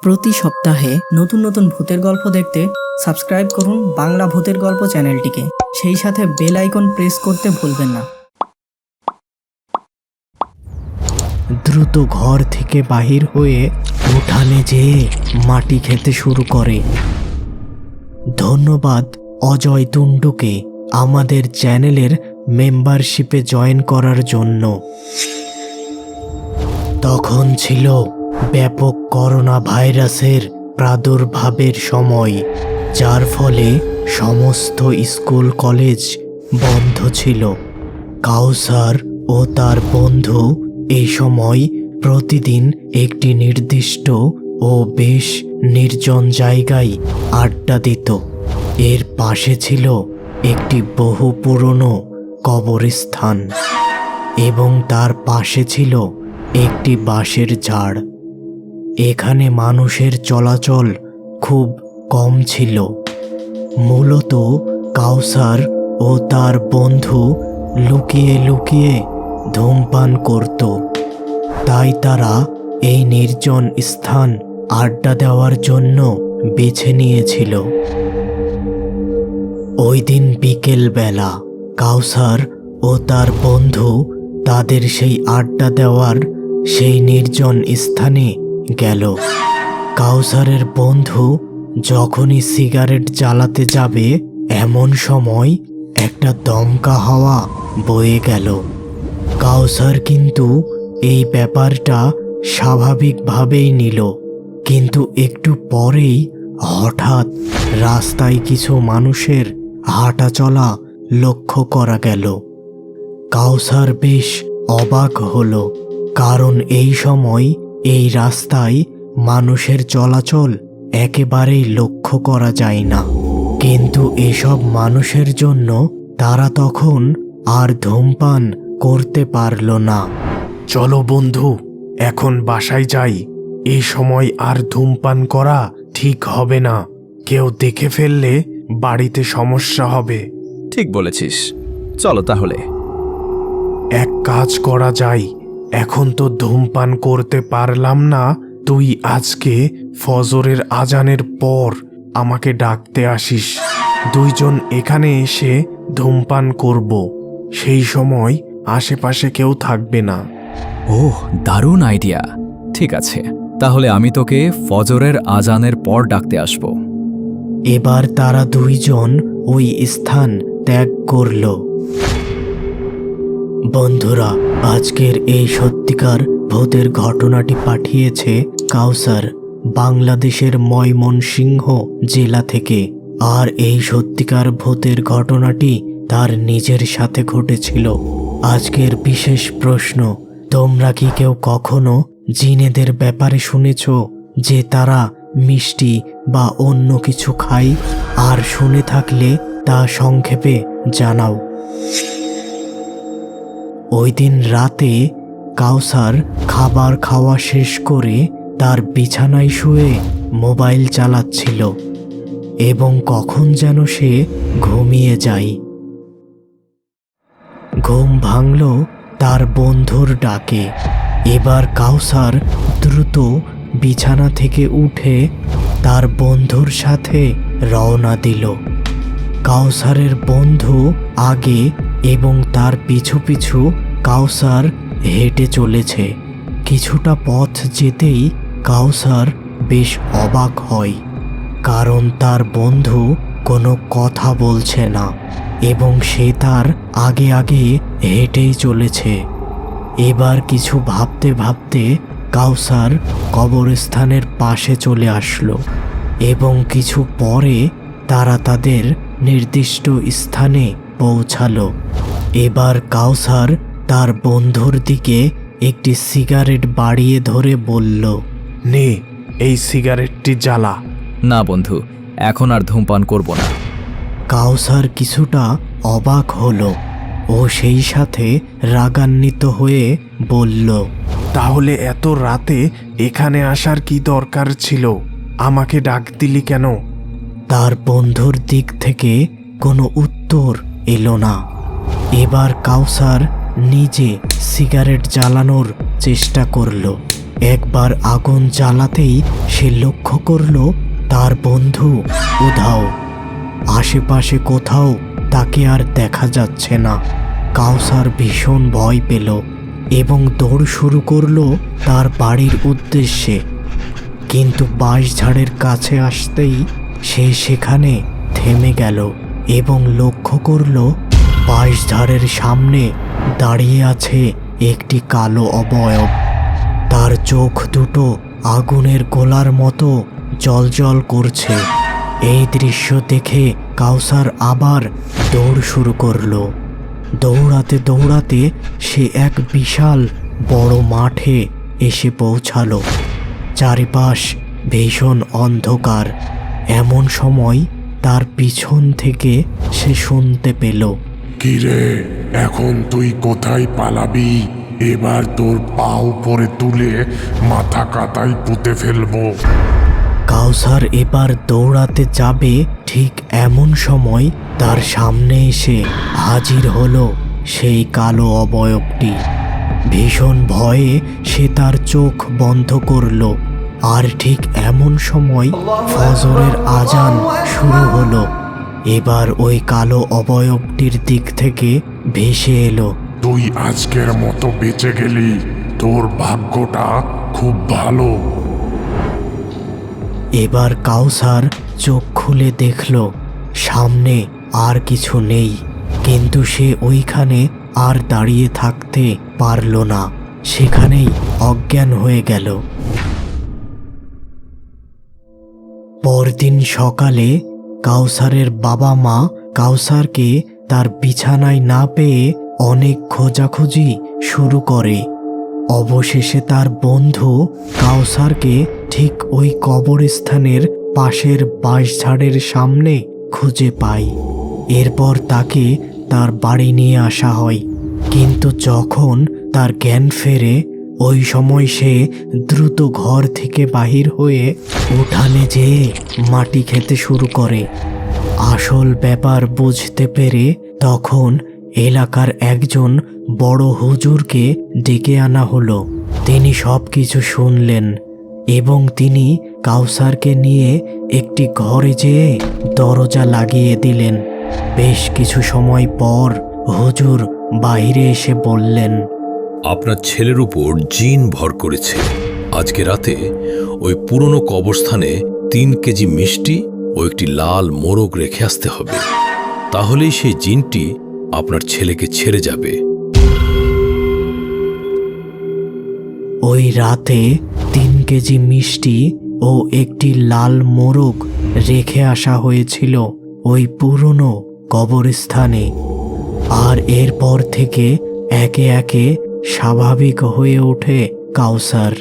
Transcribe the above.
প্রতি সপ্তাহে নতুন নতুন ভূতের গল্প দেখতে সাবস্ক্রাইব করুন বাংলা ভূতের গল্প চ্যানেলটিকে। সেই সাথে বেল আইকন প্রেস করতে ভুলবেন না। দ্রুত ঘর থেকে বাহির হয়ে উঠানে যেয়ে মাটি খেতে শুরু করে। ধন্যবাদ অজয় তুন্ডুকে আমাদের চ্যানেলের মেম্বারশিপে জয়েন করার জন্য। তখন ছিল ব্যাপক করোনা ভাইরাসের প্রাদুর্ভাবের সময়, যার ফলে সমস্ত স্কুল কলেজ বন্ধ ছিল। কাউসার ও তার বন্ধু এই সময় প্রতিদিন একটি নির্দিষ্ট ও বেশ নির্জন জায়গায় আড্ডা দিত। এর পাশে ছিল একটি বহু পুরনো কবরস্থান এবং তার পাশে ছিল একটি বাঁশের ঝাড়। এখানে মানুষের চলাচল খুব কম ছিল। মূলত কাউসার ও তার বন্ধু লুকিয়ে লুকিয়ে ধূমপান করত, তাই তারা এই নির্জন স্থান আড্ডা দেওয়ার জন্য বেছে নিয়েছিল। ওই দিন বিকেল বেলা কাউসার ও তার বন্ধু তাদের সেই আড্ডা দেওয়ার সেই নির্জন স্থানে গেল। কাউসারের বন্ধু যখনই সিগারেট জ্বালাতে যাবে, এমন সময় একটা দমকা হাওয়া বয়ে গেল। কাউসার কিন্তু এই ব্যাপারটা স্বাভাবিকভাবেই নিল, কিন্তু একটু পরেই হঠাৎ রাস্তায় কিছু মানুষের হাঁটা চলা লক্ষ্য করা গেল। কাউসার বেশ অবাক হলো, কারণ এই সময় এই রাস্তায় মানুষের চলাচল একেবারেই লক্ষ্য করা যায় না। কিন্তু এসব মানুষের জন্য তারা তখন আর ধূমপান করতে পারল না। চলো বন্ধু, এখন বাসায় যাই। এই সময় আর ধূমপান করা ঠিক হবে না। কেউ দেখে ফেললে বাড়িতে সমস্যা হবে। ঠিক বলেছিস, চলো তাহলে। এক কাজ করা যায়, এখন তো ধূমপান করতে পারলাম না, তুই আজকে ফজরের আজানের পর আমাকে ডাকতে আসিস। দুইজন এখানে এসে ধূমপান করব। সেই সময় আশেপাশে কেউ থাকবে না। ওহ, দারুণ আইডিয়া। ঠিক আছে, তাহলে আমি তোকে ফজরের আজানের পর ডাকতে আসব। এবার তারা দুইজন ওই স্থান ত্যাগ করল। বন্ধুরা, আজকের এই সত্যিকার ভূতের ঘটনাটি পাঠিয়েছে কাউসার বাংলাদেশের ময়মনসিংহ জেলা থেকে। আর এই সত্যিকার ভূতের ঘটনাটি তার নিজের সাথে ঘটেছিল। আজকের বিশেষ প্রশ্ন, তোমরা কি কেউ কখনো জিনেদের ব্যাপারে শুনেছ যে তারা মিষ্টি বা অন্য কিছু খায়? আর শুনে থাকলে তা সংক্ষেপে জানাও। ওই দিন রাতে কাউসার খাবার খাওয়া শেষ করে তার বিছানায় শুয়ে মোবাইল চালাচ্ছিল এবং কখন যেন সে ঘুমিয়ে যায়। ঘুম ভাঙল তার বন্ধুর ডাকে। এবার কাউসার দ্রুত বিছানা থেকে উঠে তার বন্ধুর সাথে রওনা দিল। কাউসারের বন্ধু আগে এবং তার পিছু পিছু কাউসার হেঁটে চলেছে। কিছুটা পথ যেতেই কাউসার বেশ অবাক হয়, কারণ তার বন্ধু কোনো কথা বলছে না এবং সে তার আগে আগে হেঁটেই চলেছে। এবার কিছু ভাবতে ভাবতে কাউসার কবরস্থানের পাশে চলে আসলো এবং কিছু পরে তারা তাদের নির্দিষ্ট স্থানে পৌঁছালো। এবার কাউসার তার বন্ধুর দিকে একটি সিগারেট বাড়িয়ে ধরে বলল, নে, এই সিগারেটটি জ্বালা। না বন্ধু, এখন আর ধূমপান করব না। কাউসার কিছুটা অবাক হলো ও সেই সাথে রাগান্বিত হয়ে বলল, তাহলে এত রাতে এখানে আসার কি দরকার ছিল? আমাকে ডাক দিলি কেন? তার বন্ধুর দিক থেকে কোনো উত্তর এলো না। এবার কাউসার নিজে সিগারেট জ্বালানোর চেষ্টা করল, একবার আগুন জ্বালাতেই সে লক্ষ্য করল তার বন্ধু উধাও। আশেপাশে কোথাও তাকে আর দেখা যাচ্ছে না। কাউসার ভীষণ ভয় পেল এবং দৌড় শুরু করলো তার বাড়ির উদ্দেশ্যে। কিন্তু বাঁশঝাড়ের কাছে আসতেই সে সেখানে থেমে গেল এবং লক্ষ্য করল বাঁশঝাড়ের সামনে দাঁড়িয়ে আছে একটি কালো অবয়ব। তার চোখ দুটো আগুনের গোলার মতো জ্বলজ্বল করছে। এই দৃশ্য দেখে কাউসার আবার দৌড় শুরু করলো। দৌড়াতে দৌড়াতে সে এক বিশাল বড় মাঠে এসে পৌঁছালো। চারিপাশ ভীষণ অন্ধকার। এমন সময় তার পিছন থেকে সে শুনতে পেল, কিরে, এখন তুই কোথায় পালাবি? এবার তোর পা উপরে তুলে মাথা কাটায় পুঁতে ফেলবো। কাউসার এবার দৌড়াতে যাবে, ঠিক এমন সময় তার সামনে এসে হাজির হলো সেই কালো অবয়বটি। ভীষণ ভয়ে সে তার চোখ বন্ধ করলো। আর ঠিক এমন সময় ফজরের আজান শুরু হলো। এবার ওই কালো অবয়বটির দিক থেকে ভেসে এলো, তুই আজকের মতো বেঁচে গেলি, তোর ভাগ্যটা খুব ভালো। এবার কাউসার চোখ খুলে দেখল সামনে আর কিছু নেই। কিন্তু সে ওইখানে আর দাঁড়িয়ে থাকতে পারল না, সেখানেই অজ্ঞান হয়ে গেল। পরদিন সকালে কাউসারের বাবা মা কাউসারকে তার বিছানায় না পেয়ে অনেক খোঁজাখুঁজি শুরু করে। অবশেষে তার বন্ধু কাউসারকে ঠিক ওই কবরস্থানের পাশের বাঁশঝাড়ের সামনে খুঁজে পায়। এরপর তাকে তার বাড়ি নিয়ে আসা হয়। কিন্তু যখন তার জ্ঞান ফেরে, ওই সময় সে দ্রুত ঘর থেকে বাহির হয়ে উঠানে যেয়ে মাটি খেতে শুরু করে। আসল ব্যাপার বুঝতে পেরে তখন এলাকার একজন বড় হুজুরকে ডেকে আনা হলো। তিনি সব কিছু শুনলেন এবং তিনি কাউসারকে নিয়ে একটি ঘরে যেয়ে দরজা লাগিয়ে দিলেন। বেশ কিছু সময় পর হুজুর বাইরে এসে বললেন, আপনার ছেলের উপর জিন ভর করেছে। আজকে রাতে ওই পুরনো কবরস্থানে 3 কেজি মিষ্টি ও একটি লাল মোরগ রেখে আসতে হবে। তাহলেই সেই জিনটি আপনার ছেলেকে ছেড়ে যাবে। ওই রাতে 3 কেজি মিষ্টি ও একটি লাল মোরগ রেখে আসা হয়েছিল ওই পুরনো কবরস্থানে। আর এরপর থেকে একে একে স্বাভাবিক হয়ে ওঠে কাউসার।